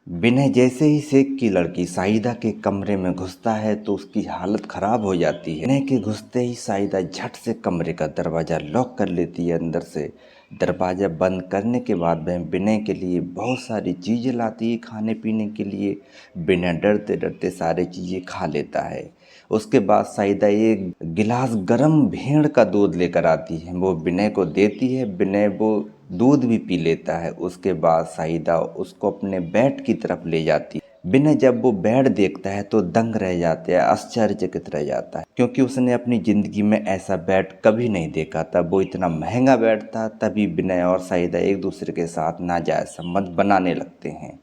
विनय जैसे ही शेख की लड़की साहिदा के कमरे में घुसता है तो उसकी हालत खराब हो जाती है। विनय के घुसते ही साहिदा झट से कमरे का दरवाज़ा लॉक कर लेती है अंदर से। दरवाज़ा बंद करने के बाद वह विनय के लिए बहुत सारी चीज़ें लाती है खाने पीने के लिए। विनय डरते डरते सारी चीज़ें खा लेता है। उसके बाद साहिदा एक गिलास गर्म भेड़ का दूध लेकर आती है, वो विनय को देती है। विनय वो दूध भी पी लेता है। उसके बाद साहिदा उसको अपने बेड की तरफ ले जाती है। विनय जब वो बेड देखता है तो दंग रह जाता है, आश्चर्यचकित रह जाता है, क्योंकि उसने अपनी ज़िंदगी में ऐसा बेड कभी नहीं देखा था। वो इतना महंगा बेड था। तभी विनय और साहिदा एक दूसरे के साथ नाजायज़ संबंध बनाने लगते हैं।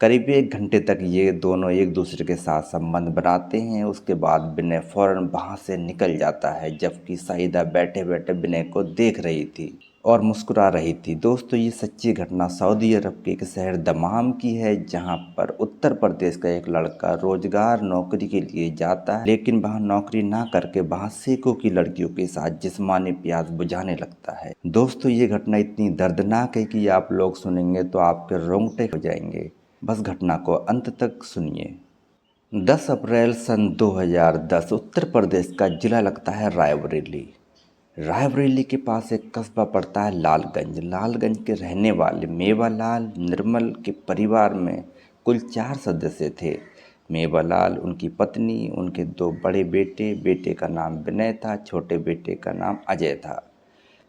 करीब 1 घंटे तक ये दोनों एक दूसरे के साथ संबंध बनाते हैं। उसके बाद विनय फ़ौरन वहाँ से निकल जाता है, जबकि साहिदा बैठे बैठे विनय को देख रही थी और मुस्कुरा रही थी। दोस्तों, ये सच्ची घटना सऊदी अरब के एक शहर दमाम की है, जहाँ पर उत्तर प्रदेश का एक लड़का रोजगार नौकरी के लिए जाता है, लेकिन वहाँ नौकरी ना करके वहाँ शेखों की लड़कियों के साथ जिस्मानी प्यास बुझाने लगता है। दोस्तों, ये घटना इतनी दर्दनाक है कि आप लोग सुनेंगे तो आपके रोंगटे हो जाएंगे। बस घटना को अंत तक सुनिए। 10 अप्रैल सन 2010 उत्तर प्रदेश का जिला लगता है रायबरेली। रायबरेली के पास एक कस्बा पड़ता है लालगंज। लालगंज के रहने वाले मेवालाल निर्मल के परिवार में कुल 4 सदस्य थे। मेवालाल, उनकी पत्नी, उनके 2 बड़े बेटे। बेटे का नाम विनय था, छोटे बेटे का नाम अजय था।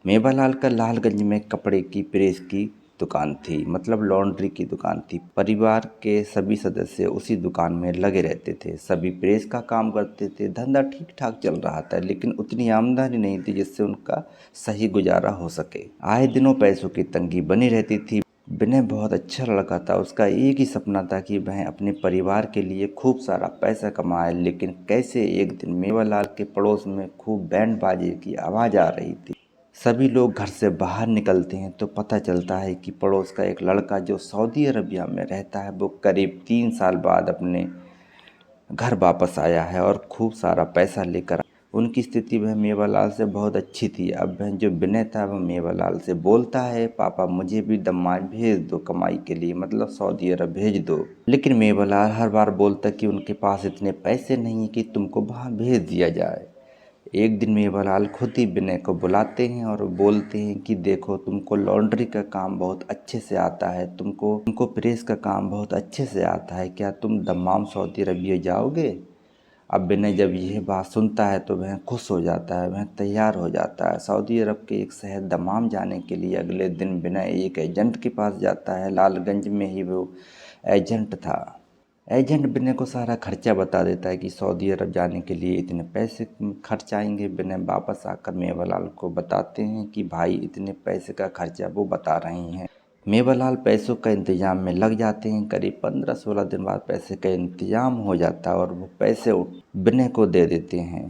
मेवालाल का लालगंज में कपड़े की प्रेस की दुकान थी, मतलब लॉन्ड्री की दुकान थी। परिवार के सभी सदस्य उसी दुकान में लगे रहते थे। सभी प्रेस का काम करते थे। धंधा ठीक ठाक चल रहा था, लेकिन उतनी आमदनी नहीं थी जिससे उनका सही गुजारा हो सके। आए दिनों पैसों की तंगी बनी रहती थी। विनय बहुत अच्छा लड़का था। उसका एक ही सपना था कि वह अपने परिवार के लिए खूब सारा पैसा कमाए। लेकिन कैसे एक दिन मेवालाल के पड़ोस में खूब बैंड बाजे की आवाज़ आ रही थी। सभी लोग घर से बाहर निकलते हैं तो पता चलता है कि पड़ोस का एक लड़का जो सऊदी अरबिया में रहता है, वो करीब 3 साल बाद अपने घर वापस आया है और खूब सारा पैसा लेकर। उनकी स्थिति वह मेवालाल से बहुत अच्छी थी। अब वह जो विनय था वह मेवालाल से बोलता है, पापा मुझे भी दमाद भेज दो कमाई के लिए, मतलब सऊदी अरब भेज दो। लेकिन मेवालाल हर बार बोलता कि उनके पास इतने पैसे नहीं हैं कि तुमको वहाँ भेज दिया जाए। एक दिन मेवालाल खुद ही विनय को बुलाते हैं और बोलते हैं कि देखो, तुमको लॉन्ड्री का काम बहुत अच्छे से आता है, तुमको तुमको प्रेस का काम बहुत अच्छे से आता है, क्या तुम दम्माम सऊदी अरबिया जाओगे? अब विनय जब यह बात सुनता है तो वह खुश हो जाता है, वह तैयार हो जाता है सऊदी अरब के एक शहर दमाम जाने के लिए। अगले दिन विनय एक एजेंट के पास जाता है। लालगंज में ही वो एजेंट था। एजेंट विनय को सारा खर्चा बता देता है कि सऊदी अरब जाने के लिए इतने पैसे खर्च आएंगे। विनय वापस आकर मेवालाल को बताते हैं कि भाई इतने पैसे का खर्चा वो बता रही हैं। मेवालाल पैसों का इंतजाम में लग जाते हैं। करीब 15-16 दिन बाद पैसे का इंतजाम हो जाता है और वो पैसे विनय को दे देते हैं।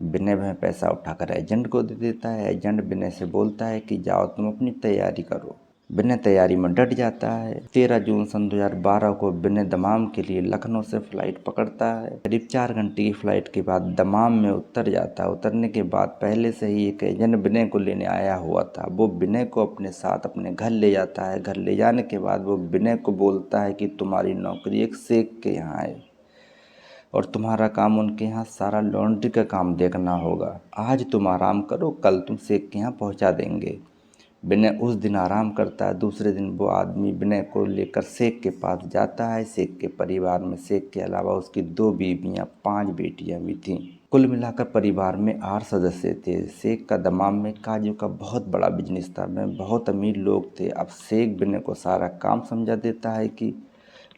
विनय वह पैसा उठाकर एजेंट को दे देता है। एजेंट विनय से बोलता है कि जाओ तुम अपनी तैयारी करो। विनय तैयारी में डट जाता है। 13 जून सन 2012 को विनय दमाम के लिए लखनऊ से फ्लाइट पकड़ता है। करीब 4 घंटे की फ्लाइट के बाद दमाम में उतर जाता है। उतरने के बाद पहले से ही एक एजेंट विनय को लेने आया हुआ था। वो विनय को अपने साथ अपने घर ले जाता है। घर ले जाने के बाद वो विनय को बोलता है कि तुम्हारी नौकरी एक शेख के यहाँ है और तुम्हारा काम उनके यहाँ सारा लॉन्ड्री का काम देखना होगा। आज तुम आराम करो, कल तुम शेख के यहाँ पहुँचा देंगे। विनय उस दिन आराम करता है। दूसरे दिन वो आदमी विनय को लेकर शेख के पास जाता है। शेख के परिवार में शेख के अलावा उसकी 2 बीवियाँ, 5 बेटियाँ भी थीं। कुल मिलाकर परिवार में 8 सदस्य थे। शेख का दमाम में काजू का बहुत बड़ा बिजनेस था। में बहुत अमीर लोग थे। अब शेख विनय को सारा काम समझा देता है कि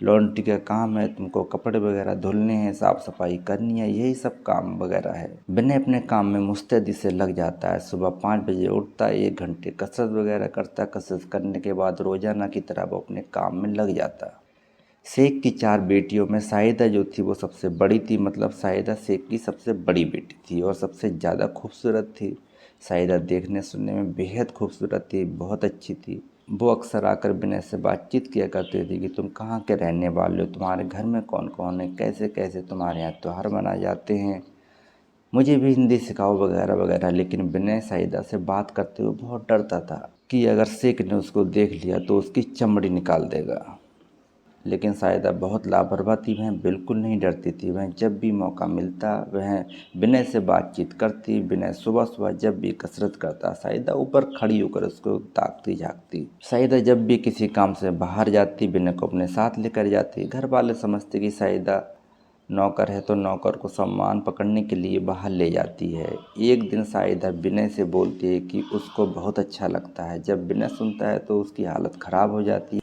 लॉन्ड्री का काम है, तुमको कपड़े वगैरह धुलने हैं, साफ़ सफाई करनी है, यही सब काम वगैरह है। विनय अपने काम में मुस्तैदी से लग जाता है। सुबह 5 बजे उठता है, 1 घंटे कसरत वगैरह करता है। कसरत करने के बाद रोजाना की तरह वो अपने काम में लग जाता है। शेख की 4 बेटियों में साहिदा जो थी वो सबसे बड़ी थी, मतलब साहिदा शेख की सबसे बड़ी बेटी थी और सबसे ज़्यादा खूबसूरत थी। साहिदा देखने सुनने में बेहद खूबसूरत थी, बहुत अच्छी थी। वो अक्सर आकर विनय से बातचीत किया करती थी कि तुम कहाँ के रहने वाले हो, तुम्हारे घर में कौन कौन है, कैसे कैसे तुम्हारे यहाँ त्यौहार मनाए जाते हैं, मुझे भी हिंदी सिखाओ वगैरह वगैरह। लेकिन विनय साहिदा से बात करते हुए बहुत डरता था कि अगर शेख ने उसको देख लिया तो उसकी चमड़ी निकाल देगा। लेकिन साहिदा बहुत लापरवाह थी, वह बिल्कुल नहीं डरती थी। वह जब भी मौका मिलता वह विनय से बातचीत करती। विनय सुबह सुबह जब भी कसरत करता, साहिदा ऊपर खड़ी होकर उसको ताकती झाँकती। साहिदा जब भी किसी काम से बाहर जाती, विनय को अपने साथ लेकर जाती। घर वाले समझते कि साहिदा नौकर है तो नौकर को सामान पकड़ने के लिए बाहर ले जाती है। एक दिन साहिदा विनय से बोलती है कि उसको बहुत अच्छा लगता है। जब विनय सुनता है तो उसकी हालत ख़राब हो जाती है।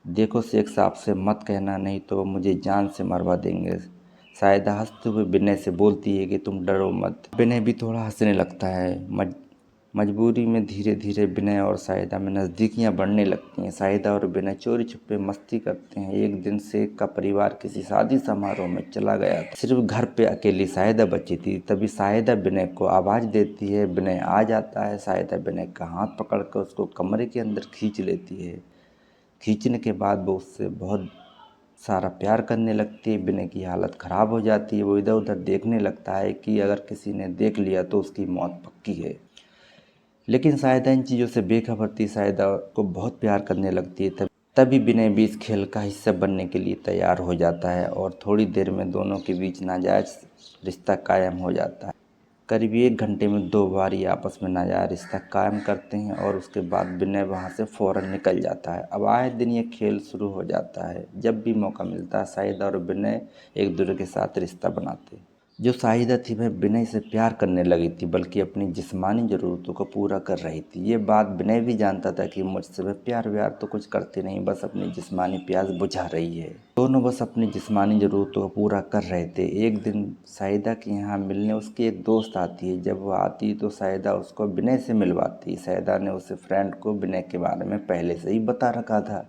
देखो शेख साहब से मत कहना, नहीं तो वो मुझे जान से मरवा देंगे। साहिदा हंसते हुए विनय से बोलती है कि तुम डरो मत। विनय भी थोड़ा हंसने लगता है। मजबूरी में धीरे धीरे विनय और साहिदा में नज़दीकियाँ बढ़ने लगती हैं। साहिदा और विनय चोरी छुपे मस्ती करते हैं। एक दिन शेख का परिवार किसी शादी समारोह में चला गया था। सिर्फ घर पे अकेली साहिदा बची थी। तभी साहिदा विनय को आवाज़ देती है। विनय आ जाता है। साहिदा विनय का हाथ पकड़कर उसको कमरे के अंदर खींच लेती है। खींचने के बाद वो उससे बहुत सारा प्यार करने लगती है। विनय की हालत ख़राब हो जाती है। वो इधर उधर देखने लगता है कि अगर किसी ने देख लिया तो उसकी मौत पक्की है। लेकिन साहिदा इन चीज़ों से बेखबर थी। साहिदा को बहुत प्यार करने लगती है। तभी विनय भी इस खेल का हिस्सा बनने के लिए तैयार हो जाता है और थोड़ी देर में दोनों के बीच नाजायज़ रिश्ता कायम हो जाता है। करीब 1 घंटे में 2 बार ये आपस में नाजायज़ रिश्ता कायम करते हैं और उसके बाद विनय वहाँ से फ़ौरन निकल जाता है। अब आए दिन ये खेल शुरू हो जाता है। जब भी मौका मिलता है साहिदा और विनय एक दूसरे के साथ रिश्ता बनाते हैं। जो साहिदा थी वह विनय से प्यार करने लगी थी, बल्कि अपनी जिस्मानी ज़रूरतों को पूरा कर रही थी। ये बात विनय भी जानता था कि मुझसे वह प्यार व्यार तो कुछ करती नहीं, बस अपनी जिस्मानी प्यास बुझा रही है। दोनों बस अपनी जिस्मानी ज़रूरतों को पूरा कर रहे थे। एक दिन साहिदा के यहाँ मिलने उसकी एक दोस्त आती है। जब वह आती तो साहिदा उसको विनय से मिलवाती। साहिदा ने उसे फ्रेंड को विनय के बारे में पहले से ही बता रखा था।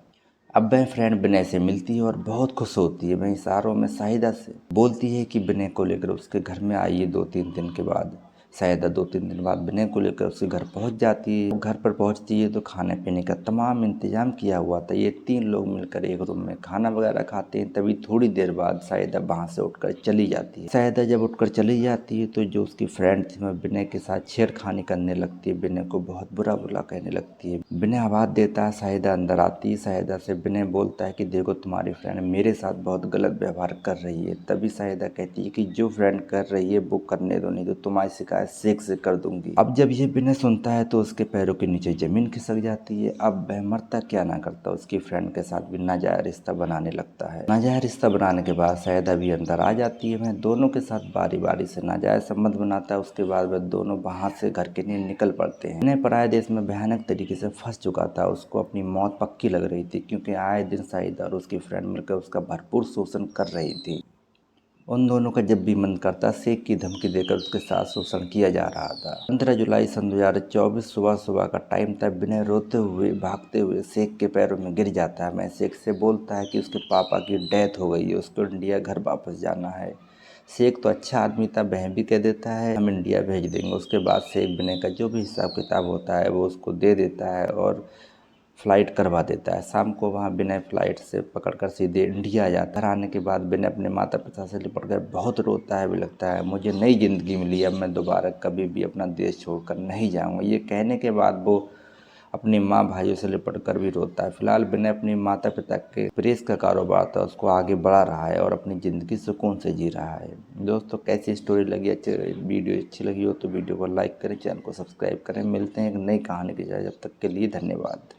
अब वह फ्रेंड विनय से मिलती है और बहुत खुश होती है। वह इशारों में साहिदा से बोलती है कि विनय को लेकर उसके घर में आइए 2-3 दिन के बाद। साहिदा 2-3 दिन बाद विनय को लेकर उसके घर पहुंच जाती है। घर पर पहुंचती है तो खाने पीने का तमाम इंतजाम किया हुआ था। ये 3 लोग मिलकर एक रूम में खाना वगैरह खाते हैं। तभी थोड़ी देर बाद साहिदा वहाँ से उठकर चली जाती है। साहिदा जब उठकर चली जाती है तो जो उसकी फ्रेंड थी वह विनय के साथ छेड़खानी करने लगती है। विनय को बहुत बुरा बुरा कहने लगती है। विनय आवाज़ देता है। साहिदा अंदर आती है। साहिदा से विनय बोलता है कि देखो तुम्हारी फ्रेंड मेरे साथ बहुत गलत व्यवहार कर रही है। तभी साहिदा कहती है कि जो फ्रेंड कर रही है वो करने दो, नहीं तो तुम्हारी शिकायत शेख से कर दूंगी। अब जब ये विनय सुनता है तो उसके पैरों के नीचे जमीन खिसक जाती है। अब वह मरता क्या ना करता, उसकी फ्रेंड के साथ भी नाजायज़ रिश्ता बनाने लगता है। नाजायज़ रिश्ता बनाने के बाद साहिदा भी अंदर आ जाती है। वह दोनों के साथ बारी बारी से नाजायज़ संबंध बनाता है। उसके बाद वह दोनों वहाँ से घर के लिए निकल पड़ते हैं। विनय पराये देश में भयानक तरीके से फंस चुका था। उसको अपनी मौत पक्की लग रही थी, क्योंकि आए दिन साहिदा और उसकी फ्रेंड मिलकर उसका भरपूर शोषण कर रही थी। उन दोनों का जब भी मन करता शेख की धमकी देकर उसके साथ शोषण किया जा रहा था। 15 जुलाई सन 2024 सुबह सुबह का टाइम था। विनय रोते हुए भागते हुए शेख के पैरों में गिर जाता है। मैं शेख से बोलता है कि उसके पापा की डेथ हो गई है, उसको इंडिया घर वापस जाना है। शेख तो अच्छा आदमी था, वह भी कह देता है हम इंडिया भेज देंगे। उसके बाद शेख विनय का जो भी हिसाब किताब होता है वो उसको दे देता है और फ़्लाइट करवा देता है। शाम को वहाँ विनय फ़्लाइट से पकड़कर सीधे इंडिया आ जाता है। घर आने के बाद विनय अपने माता पिता से लिपट कर बहुत रोता है। भी लगता है मुझे नई ज़िंदगी मिली, अब मैं दोबारा कभी भी अपना देश छोड़कर नहीं जाऊँगा। ये कहने के बाद वो अपनी माँ भाइयों से लिपट कर भी रोता है। फिलहाल विनय अपने माता पिता के प्रेस का कारोबार था उसको आगे बढ़ा रहा है और अपनी ज़िंदगी सुकून से जी रहा है। दोस्तों कैसी स्टोरी लगी, वीडियो अच्छी लगी हो तो वीडियो को लाइक करें, चैनल को सब्सक्राइब करें। मिलते हैं एक नई कहानी के साथ, जब तक के लिए धन्यवाद।